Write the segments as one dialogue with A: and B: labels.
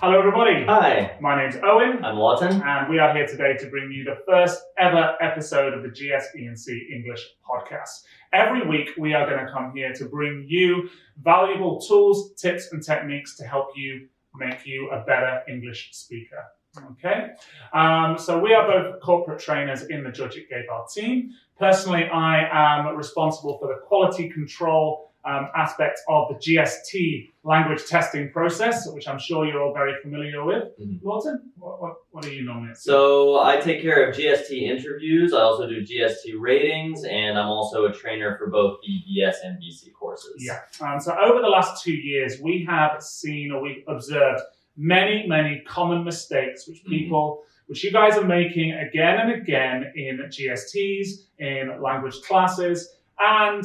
A: Hello everybody.
B: Hi,
A: My name's Owen.
B: I'm Lawton.
A: And we are here today to bring you the first ever episode of the GSE&C English podcast. Every week we are going to come here to bring you valuable tools, tips and techniques to help you make you a better English speaker. Okay, so we are both corporate trainers in the Judge It Gaybar team. Personally, I am responsible for the quality control aspect of the GST language testing process, which I'm sure you're all very familiar with. Lawton, what are you normally?
B: So I take care of GST interviews. I also do GST ratings, and I'm also a trainer for both the BS and BC courses.
A: Yeah. So over the last 2 years, we have seen or we've observed many common mistakes which you guys are making again and again in GSTs, in language classes, and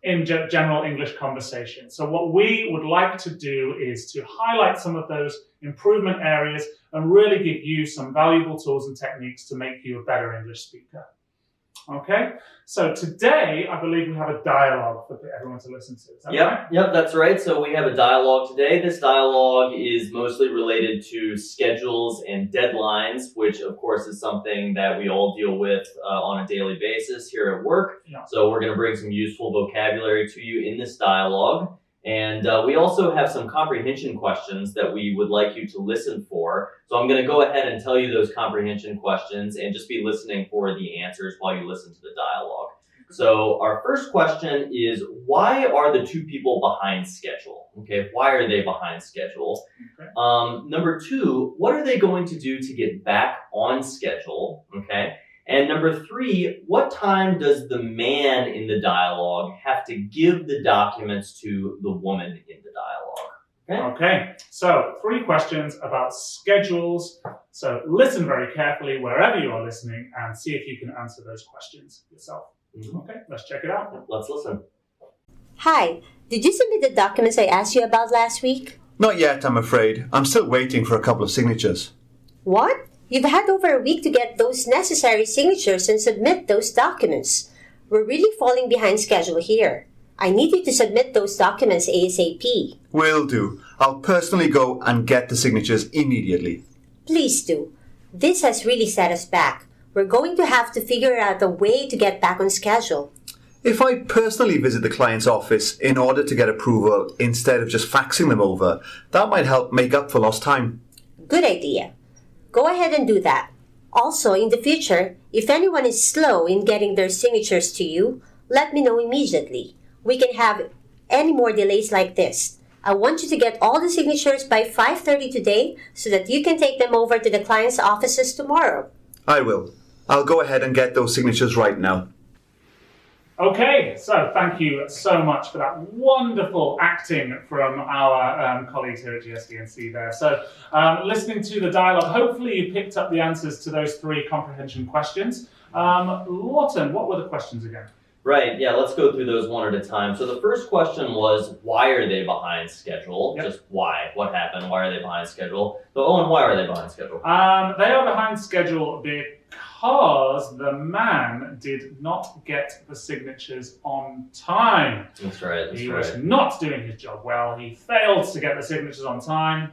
A: in general English conversation. So what we would like to do is to highlight some of those improvement areas and really give you some valuable tools and techniques to make you a better English speaker. Okay, so today I believe we have a dialogue for everyone to listen to. Is that right?
B: Yep, that's right. So we have a dialogue today. This dialogue is mostly related to schedules and deadlines, which of course is something that we all deal with on a daily basis here at work.
A: Yeah.
B: So we're going to bring some useful vocabulary to you in this dialogue. And we also have some comprehension questions that we would like you to listen for. So I'm going to go ahead and tell you those comprehension questions and just be listening for the answers while you listen to the dialogue. So our first question is, why are the two people behind schedule? Okay, why are they behind schedule?
A: Okay.
B: Number two, what are they going to do to get back on schedule? Okay. And number three, what time does the man in the dialogue have to give the documents to the woman in the dialogue?
A: Okay, so 3 questions about schedules. So listen very carefully wherever you are listening and see if you can answer those questions yourself. Okay, let's check it out.
B: Let's listen.
C: Hi, did you submit the documents I asked you about last week?
D: Not yet, I'm afraid. I'm still waiting for a couple of signatures.
C: What? You've had over a week to get those necessary signatures and submit those documents. We're really falling behind schedule here. I need you to submit those documents ASAP.
D: Will do. I'll personally go and get the signatures immediately.
C: Please do. This has really set us back. We're going to have to figure out a way to get back on schedule.
D: If I personally visit the client's office in order to get approval instead of just faxing them over, that might help make up for lost time.
C: Good idea. Go ahead and do that. Also, in the future, if anyone is slow in getting their signatures to you, let me know immediately. We can have any more delays like this. I want you to get all the signatures by 5:30 today so that you can take them over to the client's offices tomorrow.
D: I will. I'll go ahead and get those signatures right now.
A: Okay, so thank you so much for that wonderful acting from our colleagues here at GSE&C there. So listening to the dialogue, hopefully you picked up the answers to those 3 comprehension questions. Lawton, what were the questions again?
B: Right, yeah, let's go through those one at a time. So the first question was, why are they behind schedule?
A: Yep.
B: Just why? What happened? Why are they behind schedule? So Owen, why are they behind schedule?
A: They are behind schedule because the man did not get the signatures on time.
B: That's right,
A: He was not doing his job well. He failed to get the signatures on time.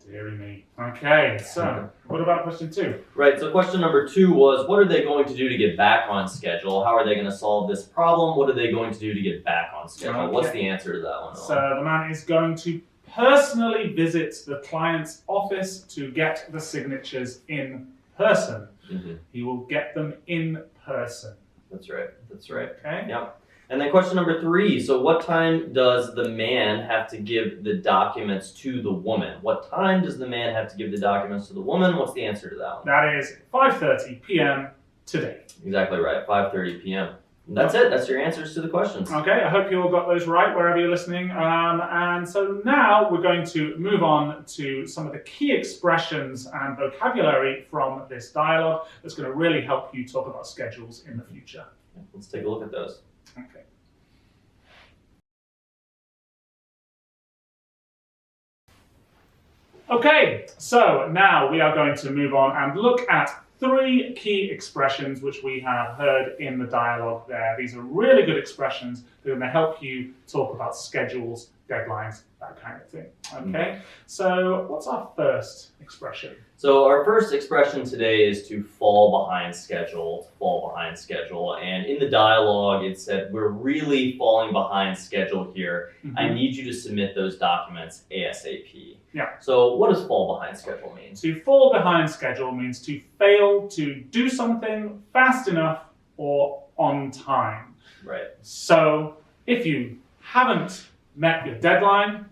A: Deary me. Okay, so what about question 2?
B: Right, so question number 2 was, what are they going to do to get back on schedule? How are they going to solve this problem? What are they going to do to get back on schedule?
A: Okay.
B: What's the answer to that one, Owen?
A: So the man is going to personally visit the client's office to get the signatures in person. He will get them in person.
B: That's right.
A: Okay.
B: Yep. And then question number 3, so what time does the man have to give the documents to the woman? What time does the man have to give the documents to the woman? What's the answer to that one?
A: That is 5:30 p.m. today.
B: Exactly right, 5:30 p.m. And that's it. That's your answers to the questions.
A: Okay, I hope you all got those right wherever you're listening. And so now we're going to move on to some of the key expressions and vocabulary from this dialogue that's going to really help you talk about schedules in the future.
B: Let's take a look at those.
A: Okay. Okay, so now we are going to move on and look at 3 key expressions which we have heard in the dialogue there. These are really good expressions They're going to help you talk about schedules, deadlines, that kind of thing. Okay, so what's our first expression?
B: So our first expression today is to fall behind schedule, And in the dialogue, it said, we're really falling behind schedule here. I need you to submit those documents ASAP.
A: Yeah.
B: So what does fall behind schedule mean?
A: To fall behind schedule means to fail to do something fast enough or on time.
B: Right.
A: So if you haven't met your deadline,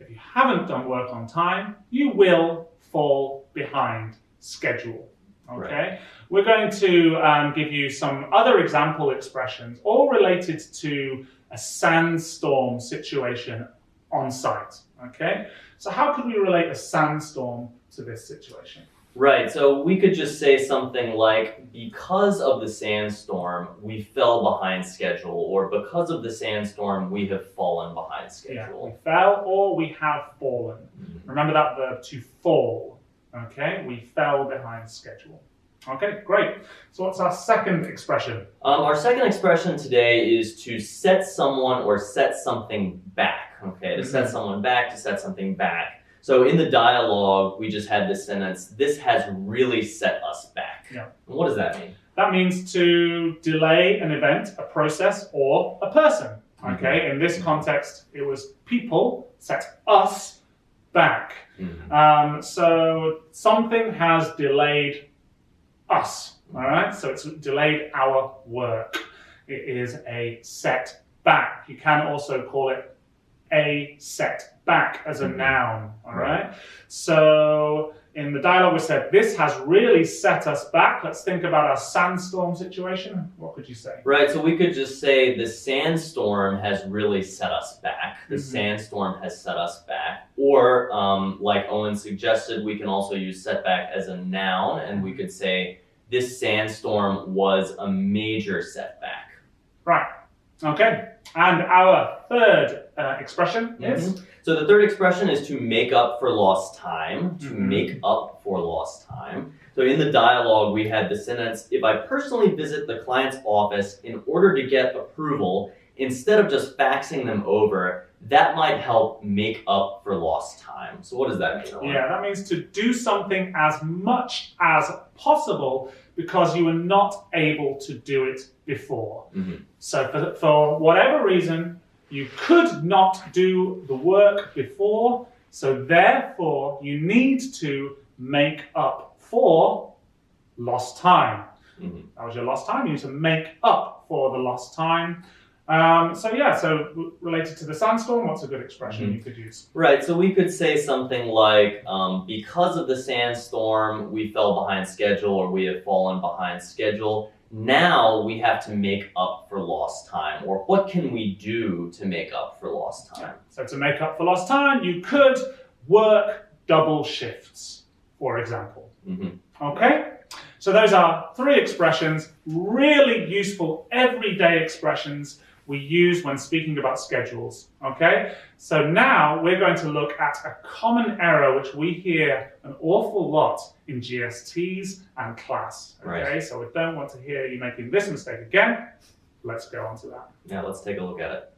A: if you haven't done work on time, you will fall behind schedule. Okay?
B: Right.
A: We're going to give you some other example expressions, all related to a sandstorm situation on site. Okay? So how could we relate a sandstorm to this situation?
B: Right, so we could just say something like, because of the sandstorm, we fell behind schedule, or because of the sandstorm, we have fallen behind
A: Yeah,
B: schedule.
A: we fell or we have fallen. Remember that verb, to fall. Okay, we fell behind schedule. Okay, great. So what's our second expression?
B: Our second expression today is to set someone or set something back. Okay, to set someone back, to set something back. So in the dialogue, we just had this sentence, this has really set us back.
A: Yeah.
B: And what does that mean?
A: That means to delay an event, a process, or a person. Okay, in this context, it was people set us back. So something has delayed us. All right, so it's delayed our work. It is a setback. You can also call it a setback as a noun. All right. So in the dialogue, we said this has really set us back. Let's think about our sandstorm situation. What could you say?
B: Right, so we could just say the sandstorm has really set us back. The sandstorm has set us back. Or, like Owen suggested, we can also use setback as a noun, and we could say this sandstorm was a major setback.
A: Right. Okay. And our third expression is?
B: So the third expression is to make up for lost time. To make up for lost time. So in the dialogue, we had the sentence, if I personally visit the client's office in order to get approval, instead of just faxing them over, that might help make up for lost time. So what does that mean, Owen?
A: Yeah, that means to do something as much as possible because you were not able to do it before. So for whatever reason, you could not do the work before, so therefore you need to make up for lost time. That was your lost time. You need to make up for the lost time. So related to the sandstorm, what's a good expression you could use?
B: Right, so we could say something like, because of the sandstorm, we fell behind schedule, or we have fallen behind schedule. Now we have to make up for lost time, or what can we do to make up for lost time?
A: So to make up for lost time, you could work double shifts, for example. Okay? So those are three expressions, really useful everyday expressions we use when speaking about schedules. Okay? So now we're going to look at a common error which we hear an awful lot in GSTs and class. Okay?
B: Right.
A: So we don't want to hear you making this mistake again. Let's go on to that.
B: Yeah, let's take a look at it.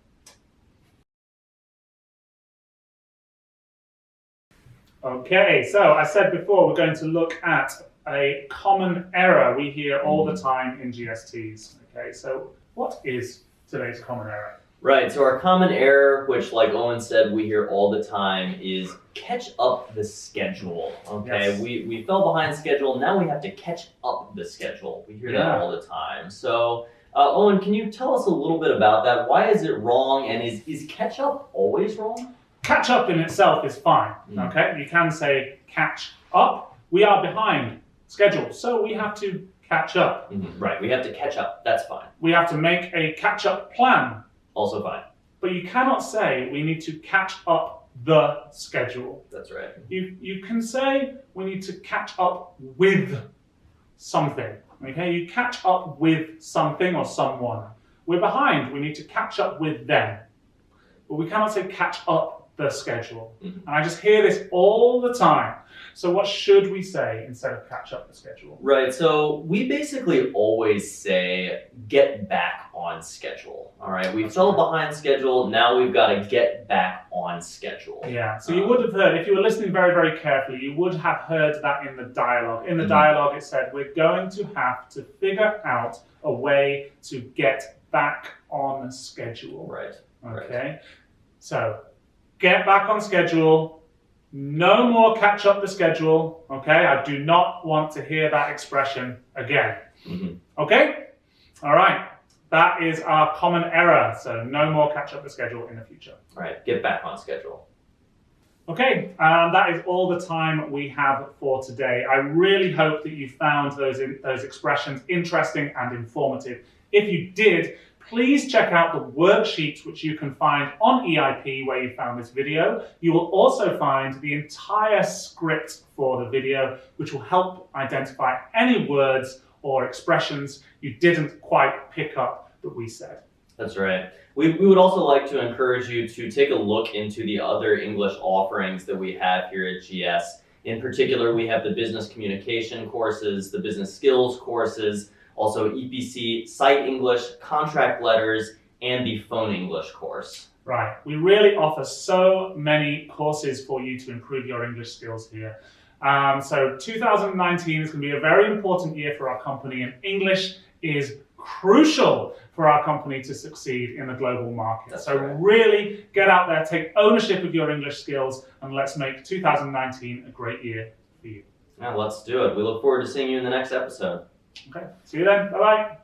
A: Okay, so I said before we're going to look at a common error we hear all the time in GSTs. Okay, so what is today's common error?
B: Right, so our common error, which like Owen said, we hear all the time, is catch up the schedule. Okay,
A: Yes.
B: we fell behind schedule, now we have to catch up the schedule. We hear that all the time. So Owen, can you tell us a little bit about that? Why is it wrong, and is catch up always wrong?
A: Catch up in itself is fine. Okay, you can say catch up. We are behind schedule, so we have to catch up.
B: Right, we have to catch up, that's fine.
A: We have to make a catch-up plan.
B: Also fine.
A: But you cannot say we need to catch up the schedule.
B: That's right.
A: You can say we need to catch up with something. Okay, you catch up with something or someone. We're behind, we need to catch up with them. But we cannot say catch up the schedule.
B: Mhm.
A: And I just hear this all the time. So what should we say instead of catch up the schedule?
B: Right, so we basically always say get back on schedule. All right, we fell behind schedule, now we've got to get back on schedule.
A: Yeah, so you would have heard, if you were listening very, very carefully, you would have heard that in the dialogue. In the dialogue, it said, we're going to have to figure out a way to get back on schedule.
B: Right.
A: Okay, so get back on schedule. No more catch up the schedule. Okay, I do not want to hear that expression again.
B: Mhm.
A: Okay, all right. That is our common error. So no more catch up the schedule in the future.
B: All right, get back on schedule.
A: Okay, that is all the time we have for today. I really hope that you found those expressions interesting and informative. If you did, please check out the worksheets which you can find on EIP where you found this video. You will also find the entire script for the video, which will help identify any words or expressions you didn't quite pick up that we said.
B: That's right. We would also like to encourage you to take a look into the other English offerings that we have here at GS. In particular, we have the business communication courses, the business skills courses, also EPC, Sight English, contract letters, and the phone English course.
A: Right. We really offer so many courses for you to improve your English skills here. So 2019 is going to be a very important year for our company, and English is crucial for our company to succeed in the global market.
B: That's
A: so
B: right.
A: really get out there, take ownership of your English skills, and let's make 2019 a great year for you.
B: Now let's do it. We look forward to seeing you in the next episode.
A: Okay, see you then. Bye-bye.